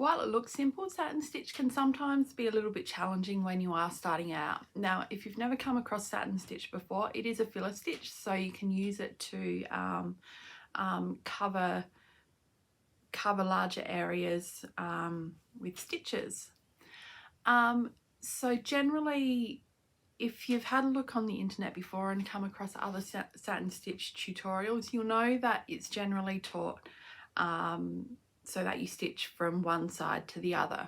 While it looks simple, satin stitch can sometimes be a little bit challenging when you are starting out. Now, if you've never come across satin stitch before, it is a filler stitch, so you can use it to cover larger areas with stitches. So generally, if you've had a look on the internet before and come across other satin stitch tutorials, you'll know that it's generally taught so that you stitch from one side to the other.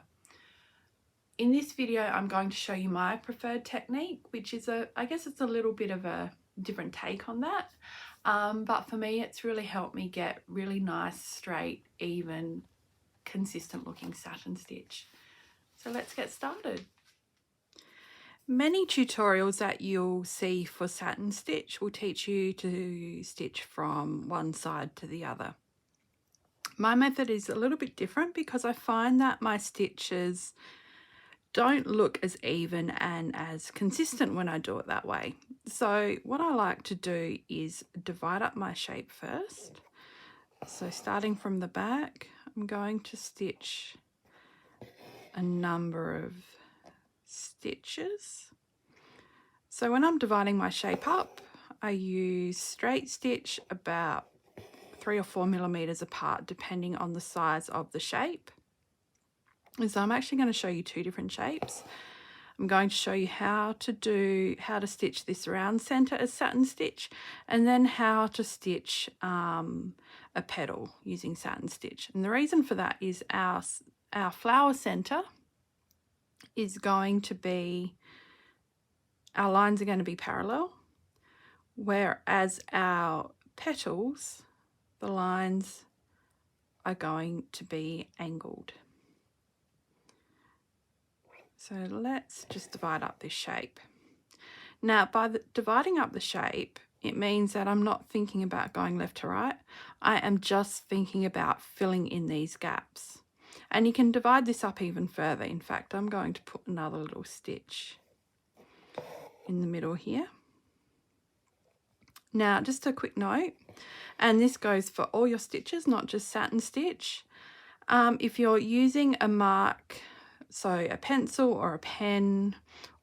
In this video, I'm going to show you my preferred technique, which is I guess it's a little bit of a different take on that. But for me, it's really helped me get really nice, straight, even, consistent looking satin stitch. So let's get started. Many tutorials that you'll see for satin stitch will teach you to stitch from one side to the other. My method is a little bit different because I find that my stitches don't look as even and as consistent when I do it that way. So what I like to do is divide up my shape first. So starting from the back, I'm going to stitch a number of stitches. So when I'm dividing my shape up, I use straight stitch about 3 or 4 millimeters apart, depending on the size of the shape. So I'm actually going to show you two different shapes. I'm going to show you how to stitch this round center as satin stitch, and then how to stitch a petal using satin stitch. And the reason for that is our flower center is going to be, our lines are going to be parallel, whereas our petals, the lines are going to be angled. So let's just divide up this shape. Now, by dividing up the shape, it means that I'm not thinking about going left to right. I am just thinking about filling in these gaps. And you can divide this up even further. In fact, I'm going to put another little stitch in the middle here. Now, just a quick note, and this goes for all your stitches, not just satin stitch. If you're using a mark, so a pencil or a pen,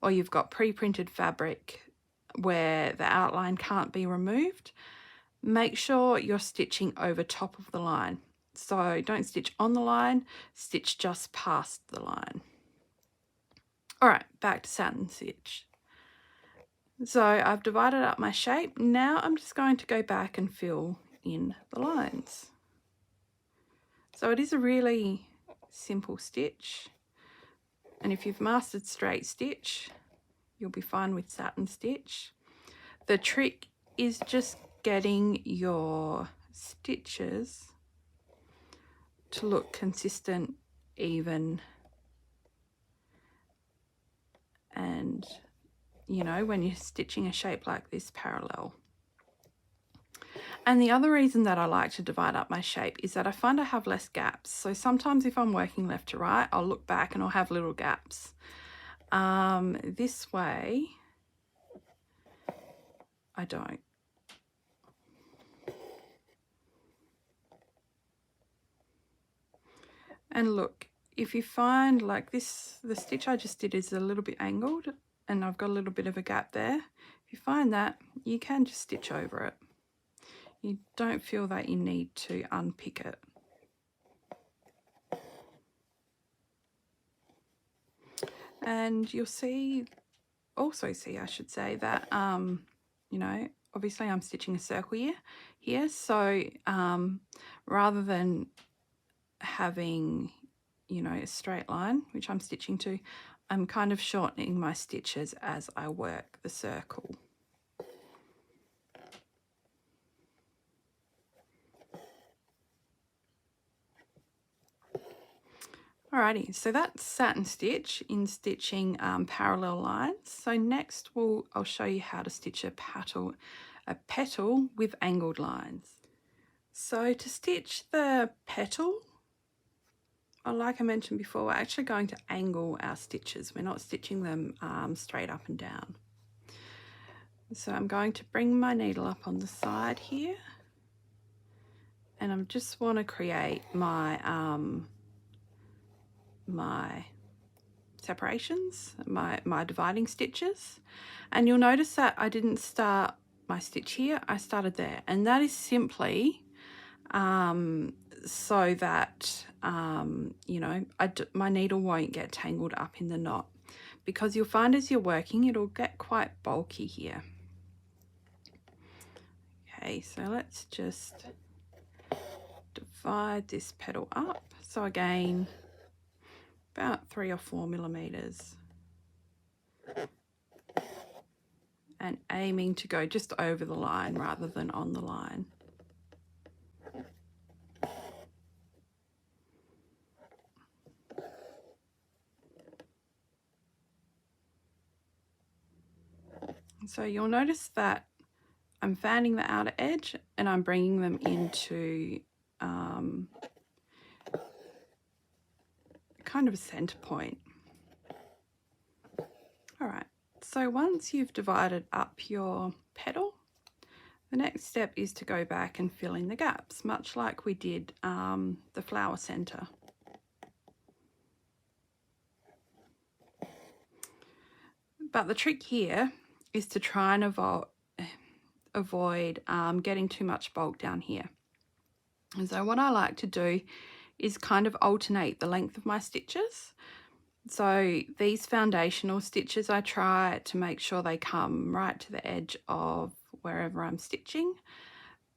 or you've got pre-printed fabric where the outline can't be removed, make sure you're stitching over top of the line. So don't stitch on the line, stitch just past the line. All right, back to satin stitch. So I've divided up my shape. Now I'm just going to go back and fill in the lines. So it is a really simple stitch. And if you've mastered straight stitch, you'll be fine with satin stitch. The trick is just getting your stitches to look consistent, even, and, you know, when you're stitching a shape like this, parallel. And the other reason that I like to divide up my shape is that I find I have less gaps. So sometimes if I'm working left to right, I'll look back and I'll have little gaps. This way, I don't. And look, if you find like this, the stitch I just did is a little bit angled and I've got a little bit of a gap there. If you find that, you can just stitch over it. You don't feel that you need to unpick it. And you'll also see, I should say, that, you know, obviously I'm stitching a circle here. So rather than having, you know, a straight line, which I'm stitching to, I'm kind of shortening my stitches as I work the circle. Alrighty, so that's satin stitch in stitching parallel lines. So next I'll show you how to stitch a petal with angled lines. So to stitch the petal, like I mentioned before, we're actually going to angle our stitches. We're not stitching them straight up and down. So I'm going to bring my needle up on the side here, and I just want to create my my separations, my dividing stitches, and you'll notice that I didn't start my stitch here, I started there, and that is simply so that you know, my needle won't get tangled up in the knot, because you'll find as you're working it'll get quite bulky here. Okay, so let's just divide this petal up. So again, about 3 or 4 millimeters, and aiming to go just over the line rather than on the line. So you'll notice that I'm fanning the outer edge and I'm bringing them into kind of a center point. All right, so once you've divided up your petal, the next step is to go back and fill in the gaps, much like we did the flower center. But the trick here is to try and avoid getting too much bulk down here. And so what I like to do is kind of alternate the length of my stitches. So these foundational stitches, I try to make sure they come right to the edge of wherever I'm stitching.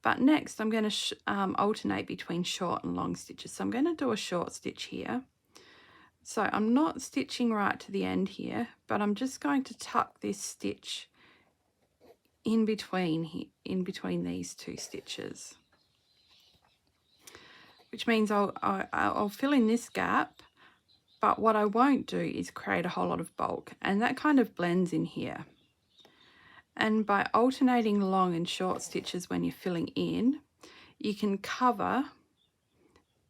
But next I'm going to alternate between short and long stitches. So I'm going to do a short stitch here. So I'm not stitching right to the end here, but I'm just going to tuck this stitch in between these two stitches, which means I'll fill in this gap, but what I won't do is create a whole lot of bulk, and that kind of blends in here. And by alternating long and short stitches when you're filling in, you can cover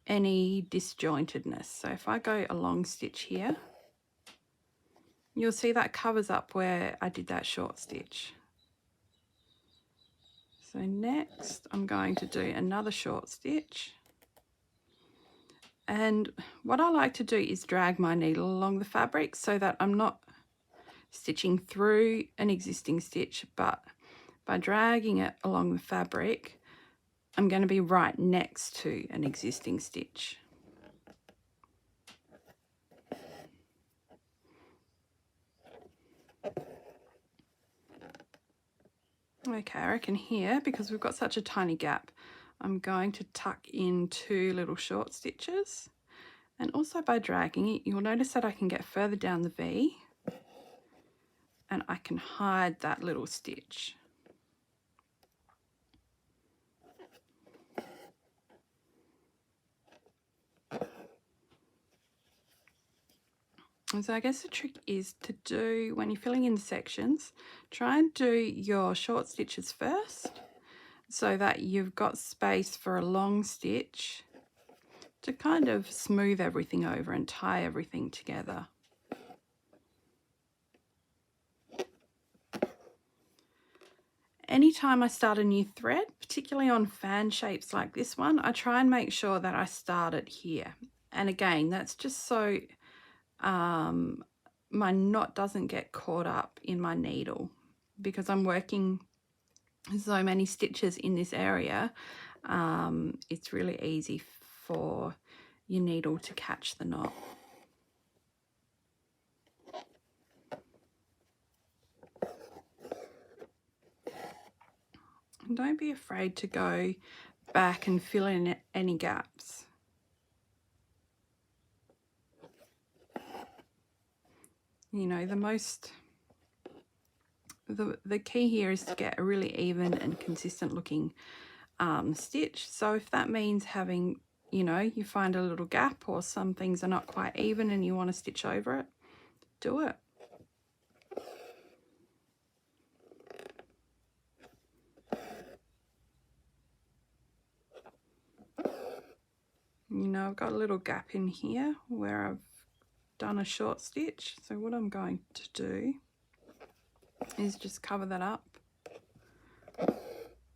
any disjointedness. So if I go a long stitch here, you'll see that covers up where I did that short stitch. So next I'm going to do another short stitch, and what I like to do is drag my needle along the fabric so that I'm not stitching through an existing stitch, but by dragging it along the fabric I'm going to be right next to an existing stitch. Okay, I reckon here, because we've got such a tiny gap, I'm going to tuck in 2 little short stitches, and also by dragging it you'll notice that I can get further down the V and I can hide that little stitch. And so I guess the trick is to do, when you're filling in sections, try and do your short stitches first so that you've got space for a long stitch to kind of smooth everything over and tie everything together. Anytime I start a new thread, particularly on fan shapes like this one, I try and make sure that I start it here. And again, that's just so my knot doesn't get caught up in my needle, because I'm working so many stitches in this area. It's really easy for your needle to catch the knot. And don't be afraid to go back and fill in any gaps. You know, the key here is to get a really even and consistent looking stitch. So if that means having, you know, you find a little gap or some things are not quite even and you want to stitch over it, do it. You know, I've got a little gap in here where I've done a short stitch. So what I'm going to do is just cover that up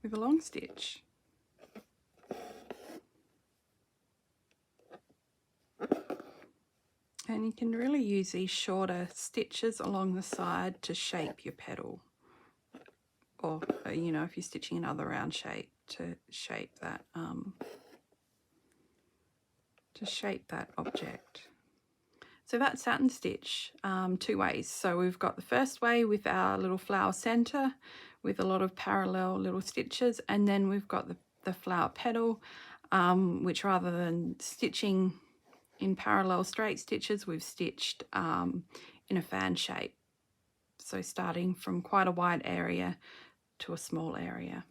with a long stitch. And you can really use these shorter stitches along the side to shape your petal, or you know, if you're stitching another round shape, to shape that object. So that's satin stitch two ways. So we've got the first way with our little flower center with a lot of parallel little stitches, and then we've got the flower petal, which rather than stitching in parallel straight stitches, we've stitched in a fan shape. So starting from quite a wide area to a small area.